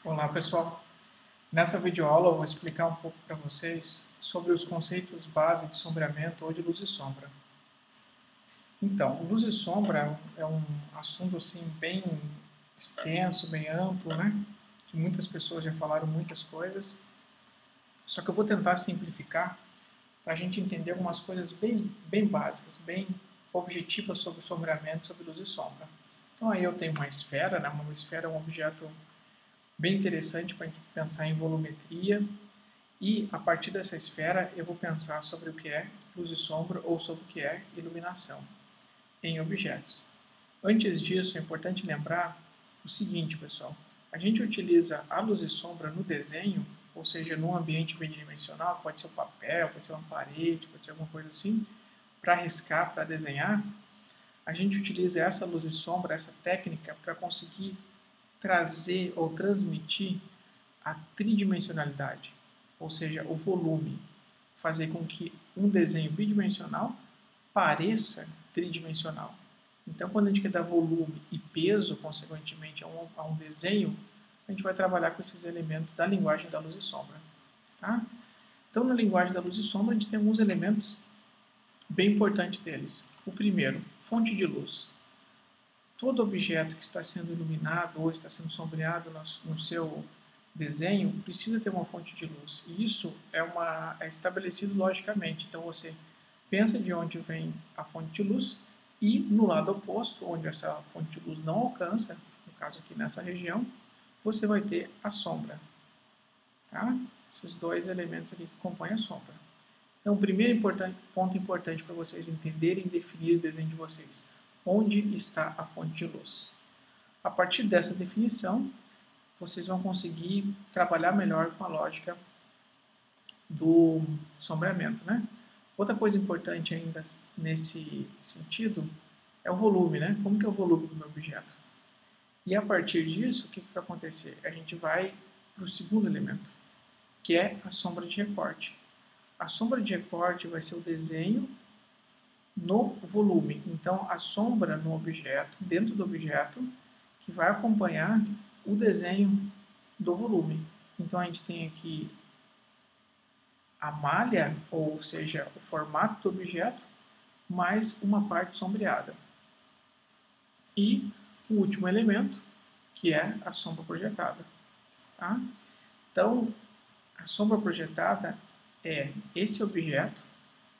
Olá pessoal, nessa videoaula eu vou explicar um pouco para vocês sobre os conceitos base de sombreamento ou de luz e sombra. Então, luz e sombra é um assunto assim bem extenso, bem amplo, né? Que muitas pessoas já falaram muitas coisas, só que eu vou tentar simplificar para a gente entender algumas coisas bem básicas, bem objetivas sobre o sombreamento, sobre luz e sombra. Então aí eu tenho uma esfera, né? Uma esfera é um objeto bem interessante para a gente pensar em volumetria. E a partir dessa esfera eu vou pensar sobre o que é luz e sombra ou sobre o que é iluminação em objetos. Antes disso, é importante lembrar o seguinte, pessoal. A gente utiliza a luz e sombra no desenho, ou seja, num ambiente bidimensional, pode ser um papel, pode ser uma parede, pode ser alguma coisa assim, para riscar, para desenhar. A gente utiliza essa luz e sombra, essa técnica, para conseguir trazer ou transmitir a tridimensionalidade, ou seja, o volume, fazer com que um desenho bidimensional pareça tridimensional. Então, quando a gente quer dar volume e peso, consequentemente, a um desenho, a gente vai trabalhar com esses elementos da linguagem da luz e sombra. Tá? Então, na linguagem da luz e sombra, a gente tem alguns elementos bem importantes deles. O primeiro, fonte de luz. Todo objeto que está sendo iluminado ou está sendo sombreado no seu desenho precisa ter uma fonte de luz. E isso é estabelecido logicamente. Então você pensa de onde vem a fonte de luz e no lado oposto, onde essa fonte de luz não alcança, no caso aqui nessa região, você vai ter a sombra. Tá? Esses dois elementos aqui que compõem a sombra. Então, o primeiro ponto importante para vocês entenderem e definir o desenho de vocês. Onde está a fonte de luz? A partir dessa definição, vocês vão conseguir trabalhar melhor com a lógica do sombreamento, né? Outra coisa importante ainda nesse sentido é o volume, né? Como que é o volume do meu objeto? E a partir disso, o que vai acontecer? A gente vai para o segundo elemento, que é a sombra de recorte. A sombra de recorte vai ser o desenho no volume. Então, a sombra no objeto, dentro do objeto, que vai acompanhar o desenho do volume. Então, a gente tem aqui a malha, ou seja, o formato do objeto, mais uma parte sombreada. E o último elemento, que é a sombra projetada. Tá? Então, a sombra projetada é esse objeto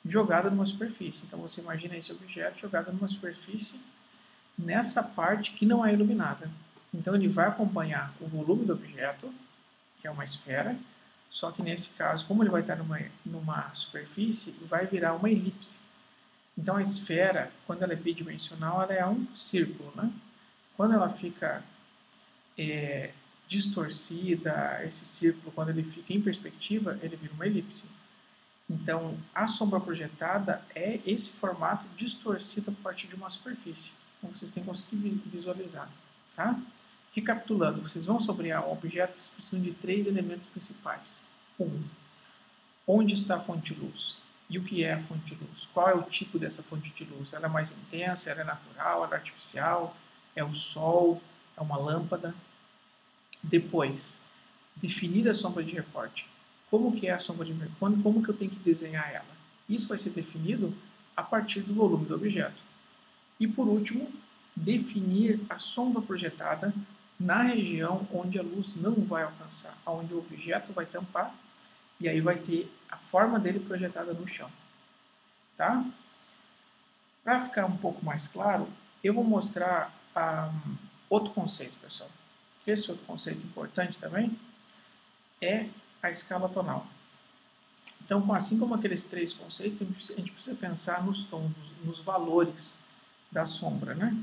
jogado numa superfície. Então, você imagina esse objeto jogado numa superfície nessa parte que não é iluminada. Então, ele vai acompanhar o volume do objeto, que é uma esfera, só que nesse caso, como ele vai estar numa superfície, vai virar uma elipse. Então, a esfera, quando ela é bidimensional, ela é um círculo, né? Quando ela fica distorcida, esse círculo, quando ele fica em perspectiva, ele vira uma elipse. Então, a sombra projetada é esse formato distorcido a partir de uma superfície. Então, vocês têm que conseguir visualizar. Tá? Recapitulando, vocês vão sombrear um objeto, vocês precisam de 3 elementos principais. 1. Onde está a fonte de luz? E o que é a fonte de luz? Qual é o tipo dessa fonte de luz? Ela é mais intensa? Ela é natural? Ela é artificial? É o sol? É uma lâmpada? Depois, definir a sombra de recorte. Como que é a sombra de recorte? Como que eu tenho que desenhar ela? Isso vai ser definido a partir do volume do objeto. E por último, definir a sombra projetada na região onde a luz não vai alcançar, onde o objeto vai tampar, e aí vai ter a forma dele projetada no chão. Tá? Para ficar um pouco mais claro, eu vou mostrar outro conceito, pessoal. Esse outro conceito importante também é a escala tonal. Então, assim como aqueles 3 conceitos, a gente precisa pensar nos tons, nos valores da sombra, né?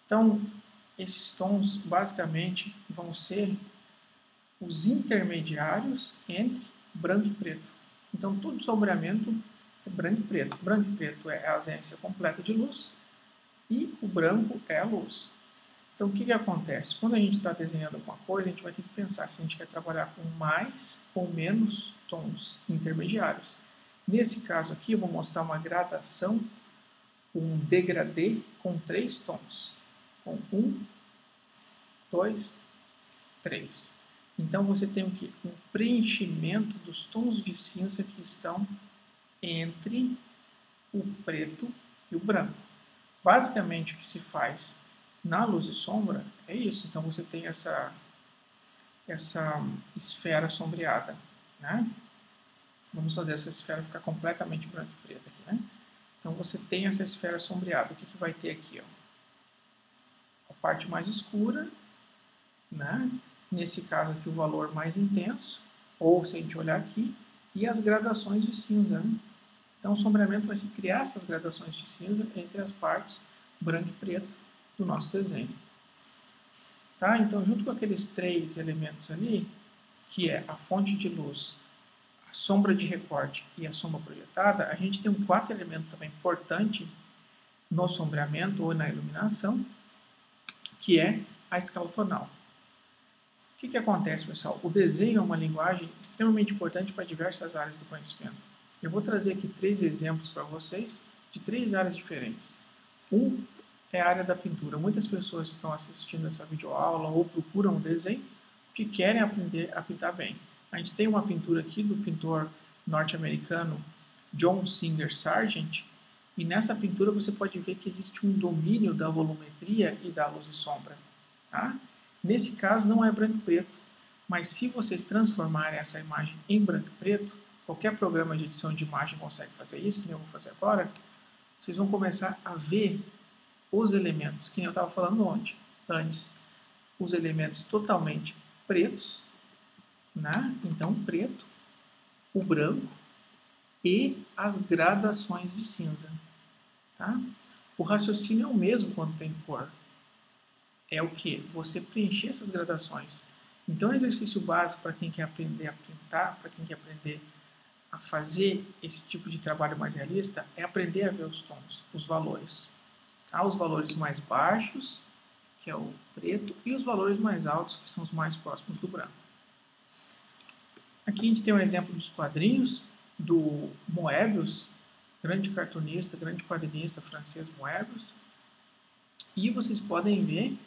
Então, esses tons basicamente vão ser os intermediários entre branco e preto. Então, todo sombreamento é branco e preto. Branco e preto é a ausência completa de luz e o branco é a luz. Então, o que acontece? Quando a gente está desenhando alguma coisa, a gente vai ter que pensar se a gente quer trabalhar com mais ou menos tons intermediários. Nesse caso aqui, eu vou mostrar uma gradação, um degradê com 3 tons. Com 1, 2, 3. Então você tem o quê? Um preenchimento dos tons de cinza que estão entre o preto e o branco. Basicamente o que se faz na luz e sombra é isso. Então você tem essa esfera sombreada, né? Vamos fazer essa esfera ficar completamente branca e preta aqui, né? Então você tem essa esfera sombreada. O que vai ter aqui? Ó? A parte mais escura, né? Nesse caso aqui o valor mais intenso, ou se a gente olhar aqui, e as gradações de cinza, né? Então o sombreamento vai se criar essas gradações de cinza entre as partes branco e preto do nosso desenho. Tá? Então junto com aqueles 3 elementos ali, que é a fonte de luz, a sombra de recorte e a sombra projetada, a gente tem um 4º elemento também importante no sombreamento ou na iluminação, que é a escala tonal. O que acontece, pessoal? O desenho é uma linguagem extremamente importante para diversas áreas do conhecimento. Eu vou trazer aqui 3 exemplos para vocês de 3 áreas diferentes. Um é a área da pintura. Muitas pessoas estão assistindo essa videoaula ou procuram o desenho porque querem aprender a pintar bem. A gente tem uma pintura aqui do pintor norte-americano John Singer Sargent, e nessa pintura você pode ver que existe um domínio da volumetria e da luz e sombra. Tá? Nesse caso não é branco e preto, mas se vocês transformarem essa imagem em branco e preto, qualquer programa de edição de imagem consegue fazer isso, que nem eu vou fazer agora, vocês vão começar a ver os elementos, que eu estava falando antes, os elementos totalmente pretos, né? Então preto, o branco e as gradações de cinza. Tá? O raciocínio é o mesmo quando tem cor. É o que? Você preencher essas gradações. Então o exercício básico para quem quer aprender a pintar, para quem quer aprender a fazer esse tipo de trabalho mais realista, é aprender a ver os tons, os valores. Tá? Os valores mais baixos, que é o preto, e os valores mais altos, que são os mais próximos do branco. Aqui a gente tem um exemplo dos quadrinhos do Moebius, grande cartunista, grande quadrinista francês Moebius. E vocês podem ver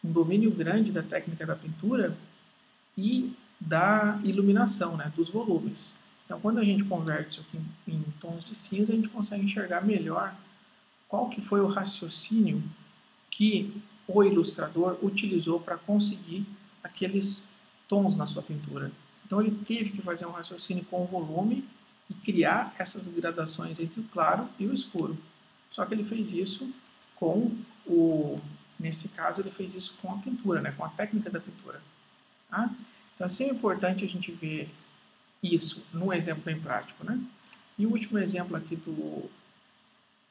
um domínio grande da técnica da pintura e da iluminação, né, dos volumes. Então, quando a gente converte isso aqui em tons de cinza, a gente consegue enxergar melhor qual que foi o raciocínio que o ilustrador utilizou para conseguir aqueles tons na sua pintura. Então, ele teve que fazer um raciocínio com o volume e criar essas gradações entre o claro e o escuro. Só que ele fez isso nesse caso, ele fez isso com a pintura, né, com a técnica da pintura. Tá? Então, é sempre importante a gente ver isso num exemplo bem prático, né? E o último exemplo aqui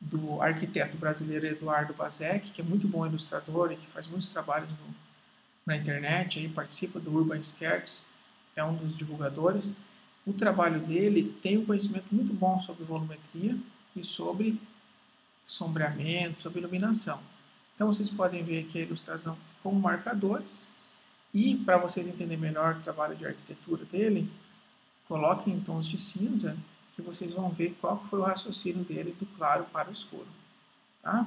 do arquiteto brasileiro Eduardo Bazek, que é muito bom ilustrador e que faz muitos trabalhos na internet, aí participa do Urban Sketches, é um dos divulgadores. O trabalho dele tem um conhecimento muito bom sobre volumetria e sobre sombreamento, sobre iluminação. Então vocês podem ver aqui a ilustração com marcadores, e para vocês entenderem melhor o trabalho de arquitetura dele, coloquem em tons de cinza, que vocês vão ver qual foi o raciocínio dele do claro para o escuro. Tá?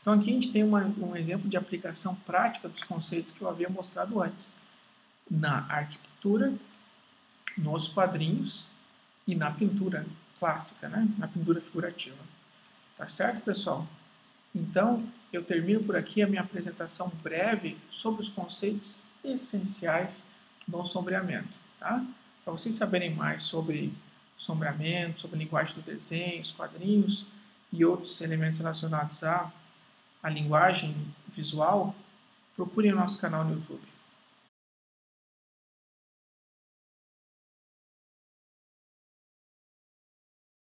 Então aqui a gente tem um exemplo de aplicação prática dos conceitos que eu havia mostrado antes, na arquitetura, nos quadrinhos e na pintura clássica, né? Na pintura figurativa. Tá certo, pessoal? Então, eu termino por aqui a minha apresentação breve sobre os conceitos essenciais do sombreamento. Tá? Para vocês saberem mais sobre sombreamento, sobre a linguagem do desenho, os quadrinhos e outros elementos relacionados à linguagem visual, procurem o nosso canal no YouTube.